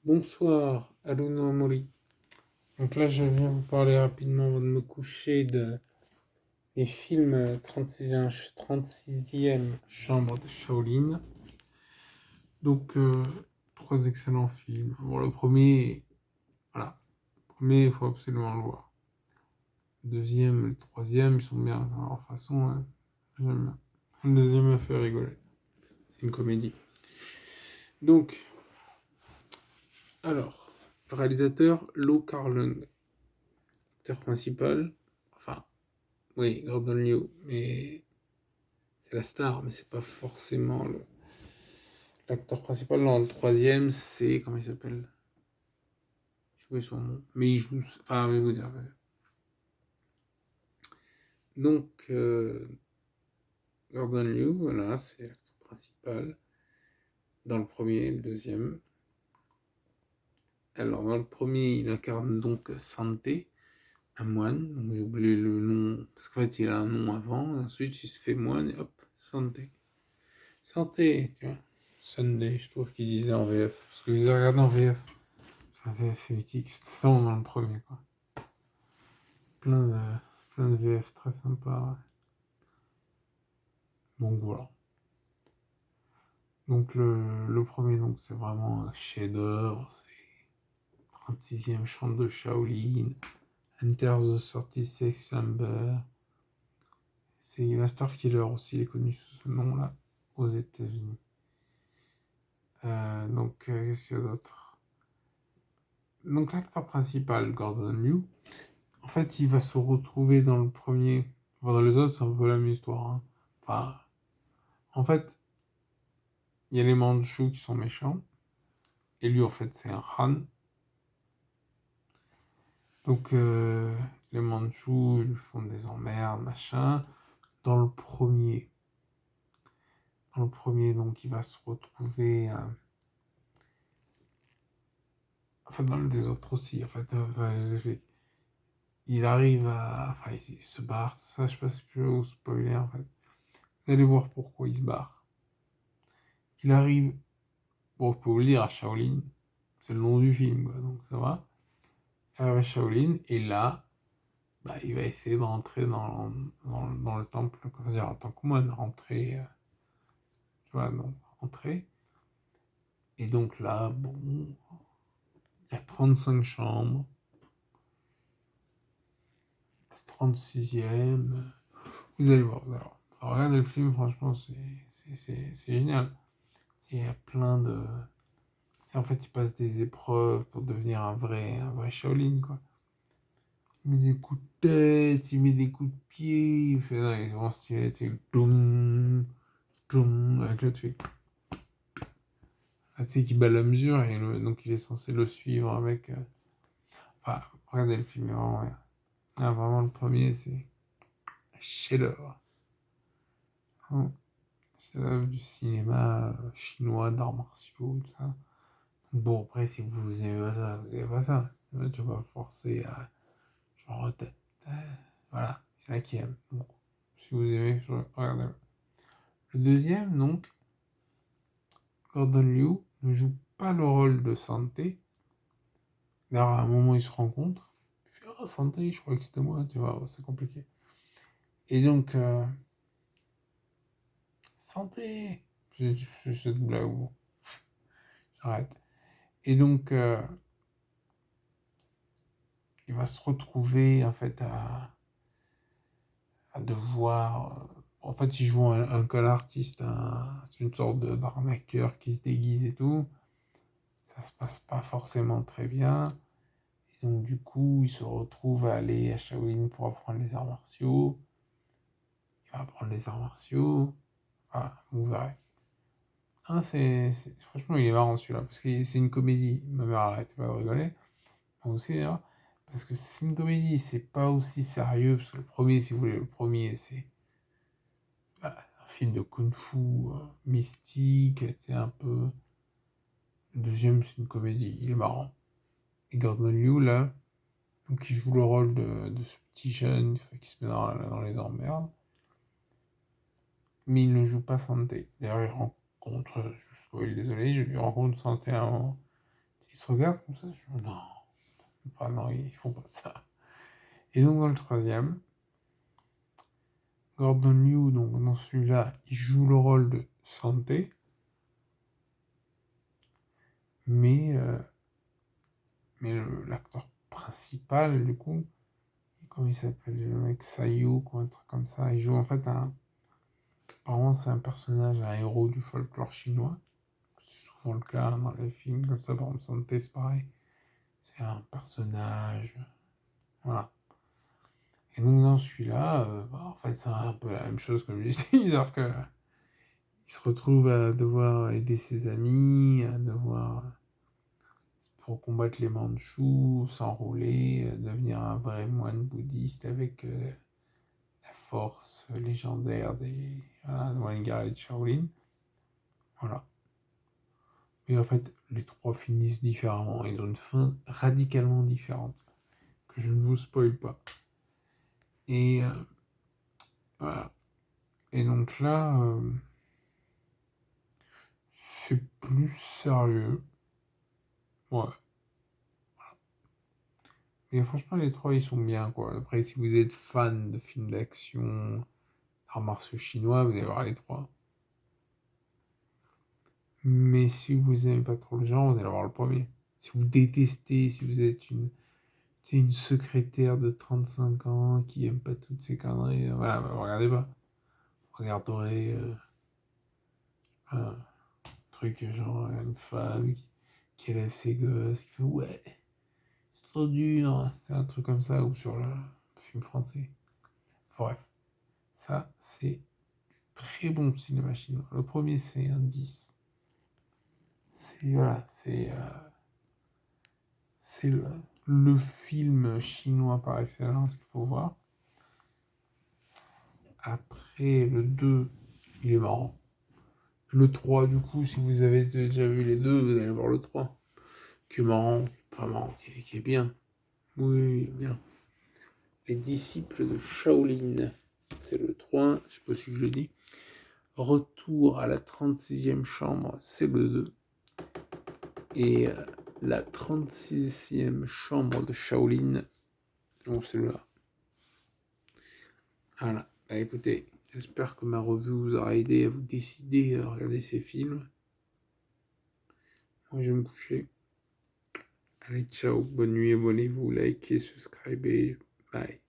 Bonsoir, Aruno Amori. Donc là, je viens vous parler rapidement avant de me coucher des films 36e chambre de Shaolin. Donc, trois excellents films. Bon, le premier, voilà. Le premier, il faut absolument le voir. Le deuxième et le troisième, ils sont bien à leur façon. Hein. J'aime bien. Le deuxième me fait rigoler. C'est une comédie. Donc, alors, le réalisateur, Lo Carlung. L'acteur principal, enfin, oui, Gordon Liu, mais c'est la star, mais c'est pas forcément l'acteur principal. Dans le troisième, c'est, comment il s'appelle? Je oublié son nom, mais il joue, enfin, je vais vous dire. Donc, Gordon Liu, voilà, c'est l'acteur principal dans le premier et le deuxième. Alors, dans le premier, il incarne donc Santé, un moine, donc j'ai oublié le nom, parce qu'en fait, il a un nom avant, et ensuite, il se fait moine, et hop, Santé. Santé, tu vois. Sunday, je trouve qu'il disait en VF. Parce que je les ai regardés en VF. La VF est mythique, c'était vraiment dans le premier, quoi. Plein de, plein de VF très sympas. Ouais. Donc voilà. Donc le premier, donc c'est vraiment un chef-d'œuvre. C'est 36e chant de Shaolin. Enter the 36 Chamber. C'est Master Killer aussi, il est connu sous ce nom-là aux États-Unis. Qu'est-ce qu'il y a d'autre? Donc l'acteur principal, Gordon Liu, en fait, il va se retrouver dans le premier. Enfin, dans les autres, c'est un peu la même histoire. Hein. Enfin, en fait, il y a les Mandchous qui sont méchants. Et lui, en fait, c'est un Han. Donc, les Mandchous, ils lui font des emmerdes, machin. Dans le premier, donc, il va se retrouver. Enfin, dans le des autres aussi. En fait, je vous explique. Il arrive à. Enfin, il se barre. Ça, je sais pas si je vais vous spoiler, en fait. Vous allez voir pourquoi il se barre. Il arrive. Bon, je peux vous le dire, à Shaolin. C'est le nom du film, quoi, donc ça va. Il arrive à Shaolin, et là, bah, il va essayer de rentrer dans le temple, dire en tant que moine, rentrer, tu vois, donc rentrer. Et donc là, bon, il y a 35 chambres, 36e. Vous allez voir, vous allez voir. Alors, regardez le film, franchement, c'est génial. Il y a plein de. C'est en fait, il passe des épreuves pour devenir un vrai Shaolin, quoi. Il met des coups de tête, il met des coups de pied, il fait, non, il est vraiment stylé, tu sais, doum, doum, avec l'autre fait. Ah, tu sais, qui bat la mesure, et donc il est censé le suivre avec. Enfin, regardez le film, est vraiment bien. Ah, vraiment, le premier, c'est un chef-d'œuvre. Hein. Chef-d'œuvre du cinéma chinois, d'arts martiaux, tout ça. Donc, bon, après, si vous aimez pas ça, vous aimez pas ça. Tu vas pas forcer à. Genre, voilà, il y en a qui aiment. Bon, si vous aimez, regardez. Le deuxième, donc, Gordon Liu ne joue pas le rôle de Santé. D'ailleurs, à un moment, ils se rencontrent. Il fait « Ah, Santé, je croyais que c'était moi, tu vois, c'est compliqué. » Et donc, Santé. Je cette blague, bon, j'arrête. Et donc, il va se retrouver, en fait, à devoir... en fait, il joue un call artiste, c'est une sorte d'arnaqueur qui se déguise et tout. Ça se passe pas forcément très bien. Et donc, du coup, il se retrouve à aller à Shaolin pour apprendre les arts martiaux. Il va apprendre les arts martiaux. Enfin, vous verrez. Ah, franchement, il est marrant celui-là, parce que c'est une comédie. Ma mère arrête pas de rigoler. Moi aussi, d'ailleurs. Parce que c'est une comédie, c'est pas aussi sérieux. Parce que le premier, si vous voulez, le premier, c'est un film de kung-fu mystique, c'est un peu. Le deuxième, c'est une comédie, il est marrant. Et Gordon Liu, là, donc il joue le rôle de ce petit jeune qui se met dans les emmerdes. Mais il ne joue pas Santé. D'ailleurs, il rencontre, je spoil, désolé, je lui rencontre Santé à un moment. se regardent comme ça, je dis, non, enfin non, ils font pas ça. Et donc dans le troisième, Gordon Liu, donc dans celui-là, il joue le rôle de Santé, mais, l'acteur principal, du coup, comment il s'appelle, le mec Sayuk ou un truc comme ça, il joue en fait apparemment c'est un personnage, un héros du folklore chinois, c'est souvent le cas dans les films comme ça, par exemple Santé c'est pareil, c'est un personnage, voilà. Et donc dans celui-là, en fait c'est un peu la même chose comme je disais, c'est-à-dire que il se retrouve à devoir aider ses amis, à devoir pour combattre les Mandchous, s'enrôler, devenir un vrai moine bouddhiste avec la force légendaire des Wangar et de Shaolin. Voilà. Mais en fait, les trois finissent différemment. Ils ont une fin radicalement différente, que je ne vous spoil pas. Et voilà. Et donc là, c'est plus sérieux. Ouais. Et franchement, les trois, ils sont bien, quoi. Après, si vous êtes fan de films d'action, arts martiaux chinois, vous allez voir les trois. Mais si vous aimez pas trop le genre, vous allez voir le premier. Si vous détestez, si vous êtes une secrétaire de 35 ans qui aime pas toutes ces conneries, voilà, bah, regardez pas. Vous regarderez un truc genre une femme qui élève ses gosses, qui fait ouais, c'est trop dur. C'est un truc comme ça, ou sur le film français. Enfin, bref, ça c'est très bon cinéma chinois. Le premier c'est un 10. C'est voilà, c'est le film chinois par excellence qu'il faut voir. Après, le 2 il est marrant. Le 3 du coup, si vous avez déjà vu les deux, vous allez voir le 3 qui est marrant, vraiment, qui est bien. Oui, bien. Les disciples de Shaolin, c'est le 3, je sais pas si je le dis. Retour à la 36e chambre, c'est le 2. Et la 36e chambre de Shaolin, donc c'est le 1. Voilà, bah, écoutez, j'espère que ma revue vous aura aidé à vous décider à regarder ces films. Moi je vais me coucher. Allez, ciao, bonne nuit, abonnez-vous, likez, subscribez, bye.